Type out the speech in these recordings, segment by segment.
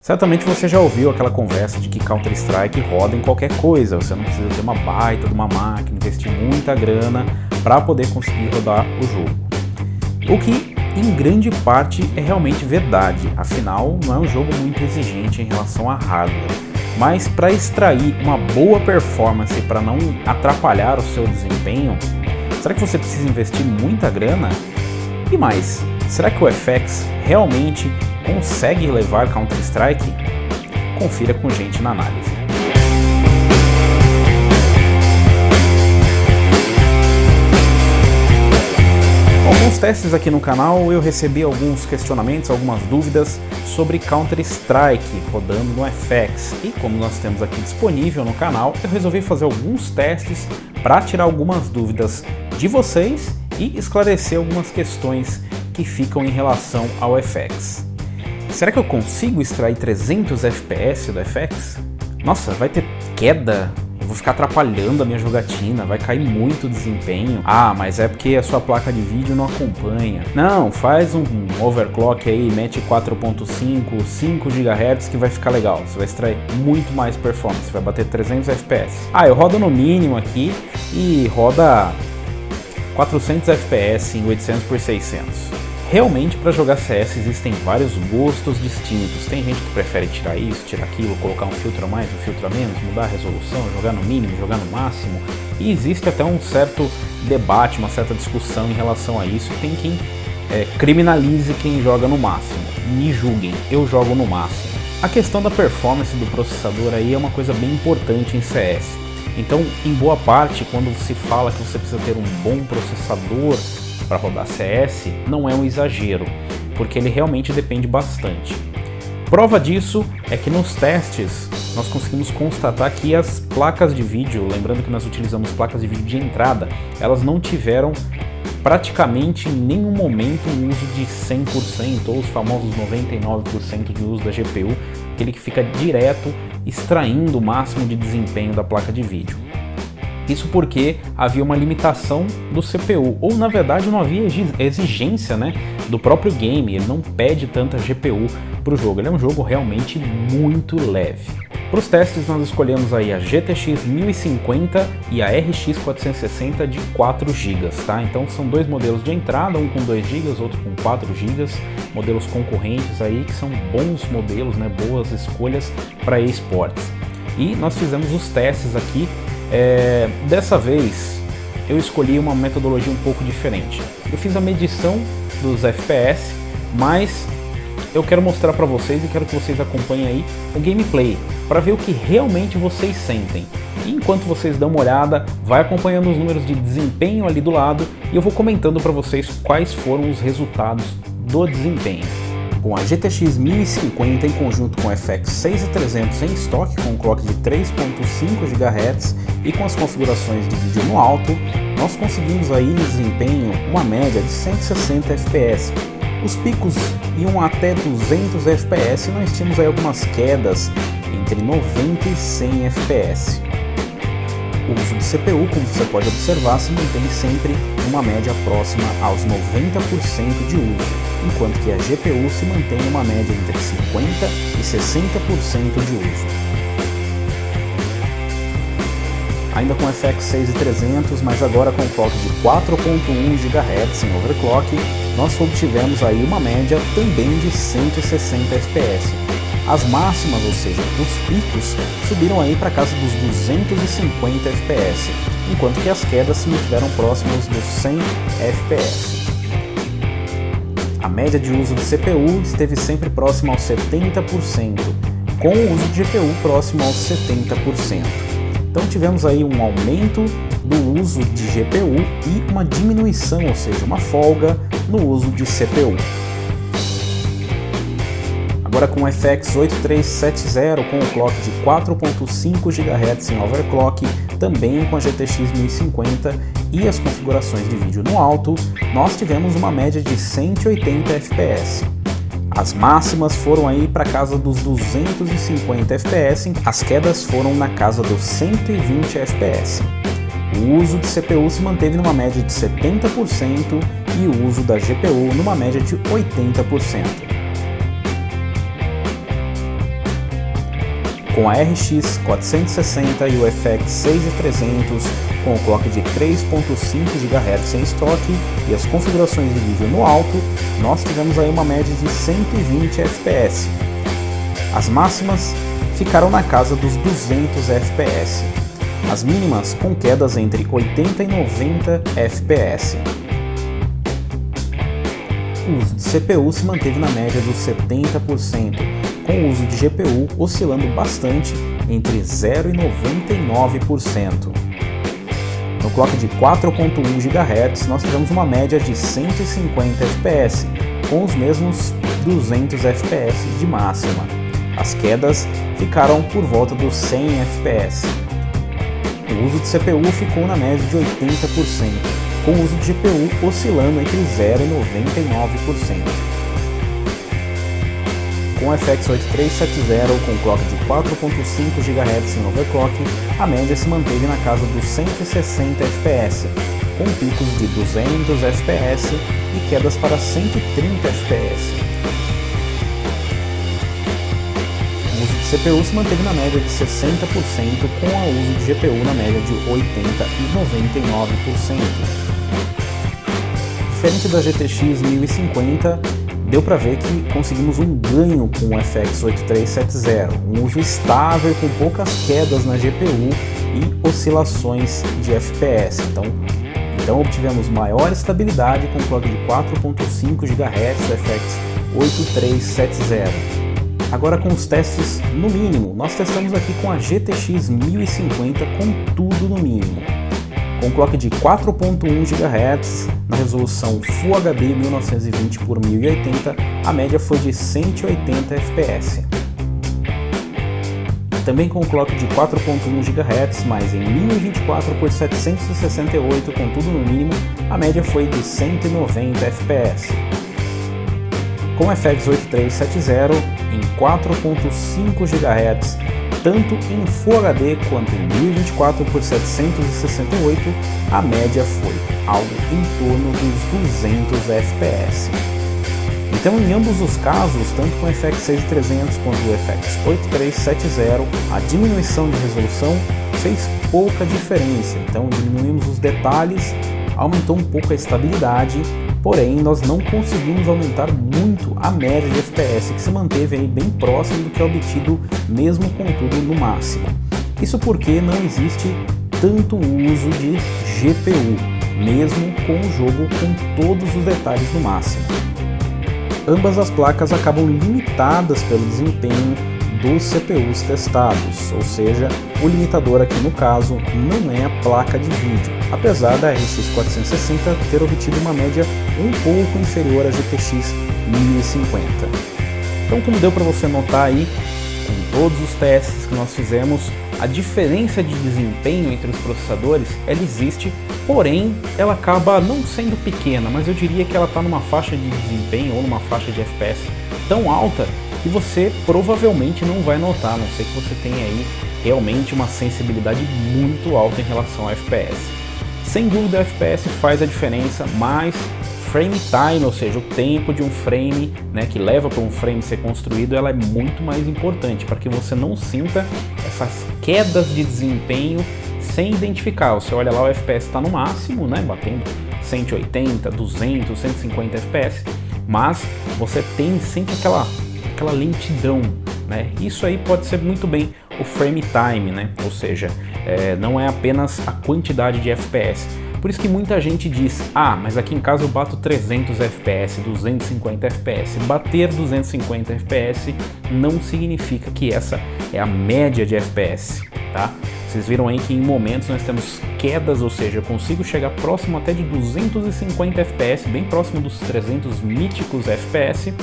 Certamente você já ouviu aquela conversa de que Counter-Strike roda em qualquer coisa, você não precisa ter uma baita de uma máquina, investir muita grana para poder conseguir rodar o jogo. O que em grande parte é realmente verdade, afinal não é um jogo muito exigente em relação a hardware. Mas para extrair uma boa performance para não atrapalhar o seu desempenho, será que você precisa investir muita grana? E mais, será que o FX realmente consegue levar Counter-Strike? Confira com gente na análise. Alguns testes aqui no canal eu recebi alguns questionamentos, algumas dúvidas sobre Counter-Strike rodando no FX, e como nós temos aqui disponível no canal, eu resolvi fazer alguns testes para tirar algumas dúvidas de vocês e esclarecer algumas questões que ficam em relação ao FX. Será que eu consigo extrair 300 FPS do FX? Nossa, vai ter queda? Eu vou ficar atrapalhando a minha jogatina, vai cair muito o desempenho. Ah, mas é porque a sua placa de vídeo não acompanha. Não, faz um overclock aí, mete 4.5, 5 GHz que vai ficar legal. Você vai extrair muito mais performance, vai bater 300 FPS. Ah, eu rodo no mínimo aqui e roda 400 FPS em 800 por 600. Realmente, para jogar CS existem vários gostos distintos. Tem gente que prefere tirar isso, tirar aquilo, colocar um filtro a mais, um filtro a menos, mudar a resolução, jogar no mínimo, jogar no máximo. E existe até um certo debate, uma certa discussão em relação a isso. Tem quem criminalize quem joga no máximo. Me julguem, eu jogo no máximo. A questão da performance do processador aí é uma coisa bem importante em CS. Então, em boa parte, quando se fala que você precisa ter um bom processador para rodar CS, não é um exagero, porque ele realmente depende bastante. Prova disso é que nos testes nós conseguimos constatar que as placas de vídeo, lembrando que nós utilizamos placas de vídeo de entrada, elas não tiveram praticamente em nenhum momento um uso de 100% ou os famosos 99% de uso da GPU, aquele que fica direto extraindo o máximo de desempenho da placa de vídeo. Isso porque havia uma limitação do CPU, ou na verdade não havia exigência, do próprio game, ele não pede tanta GPU para o jogo, ele é um jogo realmente muito leve. Para os testes nós escolhemos aí a GTX 1050 e a RX 460 de 4 GB, tá? Então são dois modelos de entrada, um com 2 GB, outro com 4 GB, modelos concorrentes aí que são bons modelos, boas escolhas para esportes. E nós fizemos os testes aqui. Dessa vez eu escolhi uma metodologia um pouco diferente. Eu fiz a medição dos FPS, mas eu quero mostrar para vocês e quero que vocês acompanhem aí o gameplay para ver o que realmente vocês sentem. E enquanto vocês dão uma olhada, vai acompanhando os números de desempenho ali do lado e eu vou comentando para vocês quais foram os resultados do desempenho. Com a GTX 1050 em conjunto com o FX 6300 em estoque com um clock de 3.5 GHz e com as configurações de vídeo no alto, nós conseguimos aí no desempenho uma média de 160 FPS. Os picos iam até 200 FPS e nós tínhamos aí algumas quedas entre 90 e 100 FPS. O uso de CPU, como você pode observar, se mantém sempre uma média próxima aos 90% de uso, enquanto que a GPU se mantém uma média entre 50% e 60% de uso. Ainda com FX 6300, mas agora com clock de 4.1 GHz em overclock, nós obtivemos aí uma média também de 160 FPS. As máximas, ou seja, os picos, subiram aí para casa dos 250 FPS, enquanto que as quedas se mantiveram próximas dos 100 FPS. A média de uso de CPU esteve sempre próxima aos 70%, com o uso de GPU próximo aos 70%. Então tivemos aí um aumento do uso de GPU e uma diminuição, ou seja, uma folga no uso de CPU. Agora com o FX 8370 com o clock de 4.5 GHz em overclock, também com a GTX 1050 e as configurações de vídeo no alto, nós tivemos uma média de 180 FPS. As máximas foram aí para casa dos 250 FPS, as quedas foram na casa dos 120 FPS. O uso de CPU se manteve numa média de 70% e o uso da GPU numa média de 80%. Com a RX 460 e o FX 6300 com o clock de 3.5 GHz em estoque e as configurações de vídeo no alto, nós tivemos aí uma média de 120 FPS. As máximas ficaram na casa dos 200 FPS, as mínimas com quedas entre 80 e 90 FPS. O uso de CPU se manteve na média dos 70%, com o uso de GPU oscilando bastante entre 0% e 99%. No clock de 4.1 GHz, nós tivemos uma média de 150 FPS, com os mesmos 200 FPS de máxima. As quedas ficaram por volta dos 100 FPS. O uso de CPU ficou na média de 80%, com o uso de GPU oscilando entre 0% e 99%. Com o FX 8370 com clock de 4.5 GHz em overclock, a média se manteve na casa dos 160 FPS, com picos de 200 FPS e quedas para 130 FPS. O uso de CPU se manteve na média de 60%, com o uso de GPU na média de 80% e 99%. Diferente da GTX 1050, deu para ver que conseguimos um ganho com o FX 8370, um uso estável com poucas quedas na GPU e oscilações de FPS. Então obtivemos maior estabilidade com clock de 4.5 GHz FX 8370. Agora com os testes no mínimo, nós testamos aqui com a GTX 1050 com tudo no mínimo. Com clock de 4.1 GHz na resolução Full HD 1920 por 1080, a média foi de 180 FPS. Também com clock de 4.1 GHz, mas em 1024 por 768 com tudo no mínimo, a média foi de 190 FPS. Com FX 8370 em 4.5 GHz, tanto em Full HD quanto em 1024 por 768, a média foi algo em torno dos 200 FPS. Então, em ambos os casos, tanto com o FX 6300 quanto o FX 8370, a diminuição de resolução fez pouca diferença. Então, diminuímos os detalhes, aumentou um pouco a estabilidade, porém nós não conseguimos aumentar muito a média de FPS, que se manteve aí bem próximo do que é obtido mesmo com tudo no máximo. Isso porque não existe tanto uso de GPU, mesmo com o jogo com todos os detalhes no máximo. Ambas as placas acabam limitadas pelo desempenho dos CPUs testados, ou seja, o limitador aqui no caso não é a placa de vídeo, apesar da RX 460 ter obtido uma média um pouco inferior à GTX 1050. Então, como deu para você notar aí, com todos os testes que nós fizemos, a diferença de desempenho entre os processadores, ela existe, porém ela acaba não sendo pequena, mas eu diria que ela está numa faixa de desempenho ou numa faixa de FPS tão alta que você provavelmente não vai notar, a não ser que você tenha aí realmente uma sensibilidade muito alta em relação ao FPS. Sem dúvida o FPS faz a diferença, mas frame time, ou seja, o tempo de um frame, né, que leva para um frame ser construído, ela é muito mais importante para que você não sinta essas quedas de desempenho sem identificar. Você olha lá, o FPS está no máximo, né, batendo 180, 200, 150 FPS, mas você sente aquela lentidão, né? Isso aí pode ser muito bem o frame time, né? Ou seja, não é apenas a quantidade de FPS. Por isso que muita gente diz, mas aqui em casa eu bato 300 FPS, 250 FPS. Bater 250 FPS não significa que essa é a média de FPS, tá? Vocês viram aí que em momentos nós temos quedas, ou seja, eu consigo chegar próximo até de 250 FPS, bem próximo dos 300 míticos FPS,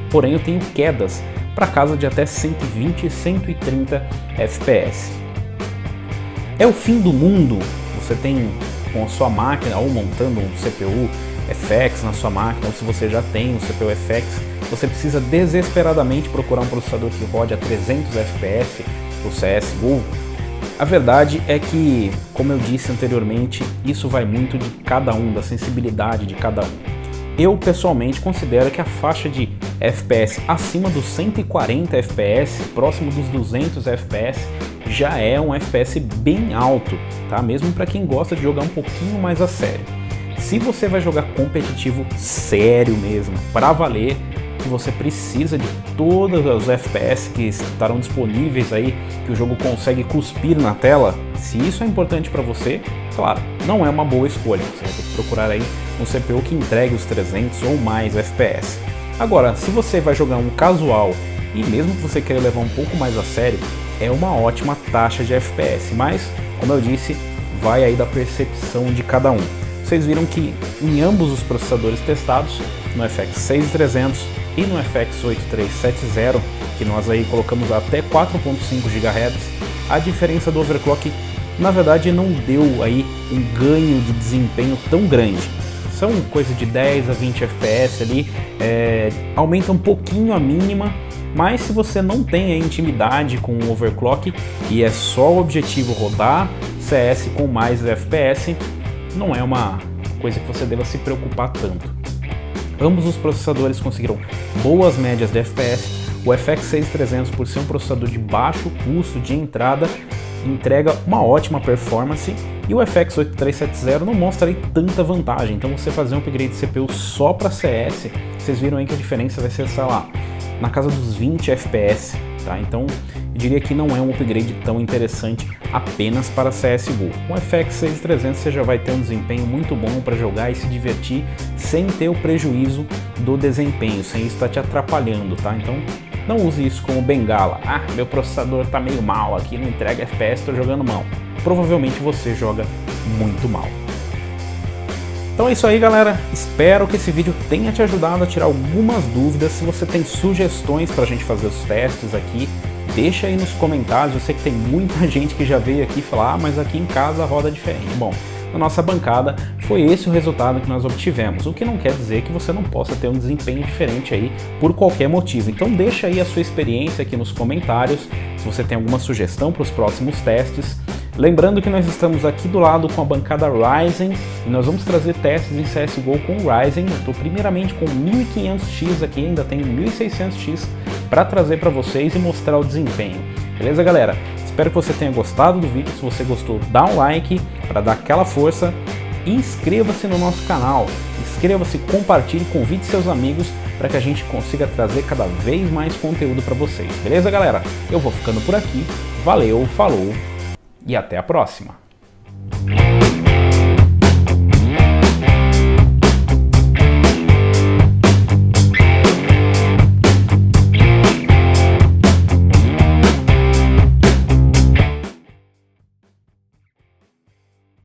porém eu tenho quedas para casa de até 120 e 130 FPS. É o fim do mundo você tem com a sua máquina ou montando um CPU FX na sua máquina, ou se você já tem um CPU FX, você precisa desesperadamente procurar um processador que rode a 300 FPS, o CSGO. A verdade é que, como eu disse anteriormente, isso vai muito de cada um, da sensibilidade de cada um. Eu pessoalmente considero que a faixa de FPS acima dos 140 FPS, próximo dos 200 FPS, já é um FPS bem alto, tá? Mesmo para quem gosta de jogar um pouquinho mais a sério. Se você vai jogar competitivo sério mesmo, para valer, que você precisa de todos os FPS que estarão disponíveis aí, que o jogo consegue cuspir na tela, se isso é importante para você, claro, não é uma boa escolha. Você vai ter que procurar aí um CPU que entregue os 300 ou mais FPS. Agora, se você vai jogar um casual e mesmo que você queira levar um pouco mais a sério, é uma ótima taxa de FPS, mas, como eu disse, vai aí da percepção de cada um. Vocês viram que em ambos os processadores testados, no FX 6300 e no FX 8370, que nós aí colocamos até 4.5 GHz, a diferença do overclock na verdade não deu aí um ganho de desempenho tão grande. São coisa de 10 a 20 FPS ali, aumenta um pouquinho a mínima, mas se você não tem a intimidade com o overclock e é só o objetivo rodar CS com mais FPS, não é uma coisa que você deva se preocupar tanto. Ambos os processadores conseguiram boas médias de FPS. O FX 6300, por ser um processador de baixo custo de entrada, entrega uma ótima performance, e o FX 8370 não mostra aí tanta vantagem. Então você fazer um upgrade de CPU só para CS, vocês viram aí que a diferença vai ser, sei lá, na casa dos 20 FPS, tá? Então eu diria que não é um upgrade tão interessante apenas para CSGO. Com o FX 6300 você já vai ter um desempenho muito bom para jogar e se divertir sem ter o prejuízo do desempenho, sem isso estar te atrapalhando, tá? Então não use isso como bengala. Ah, meu processador tá meio mal aqui, não entrega FPS, estou jogando mal. Provavelmente você joga muito mal. Então é isso aí, galera. Espero que esse vídeo tenha te ajudado a tirar algumas dúvidas. Se você tem sugestões para a gente fazer os testes aqui, deixa aí nos comentários. Eu sei que tem muita gente que já veio aqui falar, mas aqui em casa roda diferente. Bom, na nossa bancada foi esse o resultado que nós obtivemos, o que não quer dizer que você não possa ter um desempenho diferente aí por qualquer motivo. Então deixa aí a sua experiência aqui nos comentários, se você tem alguma sugestão para os próximos testes. Lembrando que nós estamos aqui do lado com a bancada Ryzen e nós vamos trazer testes em CSGO com o Ryzen. Eu estou primeiramente com 1500X aqui, ainda tenho 1600X para trazer para vocês e mostrar o desempenho. Beleza, galera? Espero que você tenha gostado do vídeo. Se você gostou, dá um like para dar aquela força. Inscreva-se no nosso canal. Inscreva-se, compartilhe, convide seus amigos para que a gente consiga trazer cada vez mais conteúdo para vocês. Beleza, galera? Eu vou ficando por aqui. Valeu, falou e até a próxima!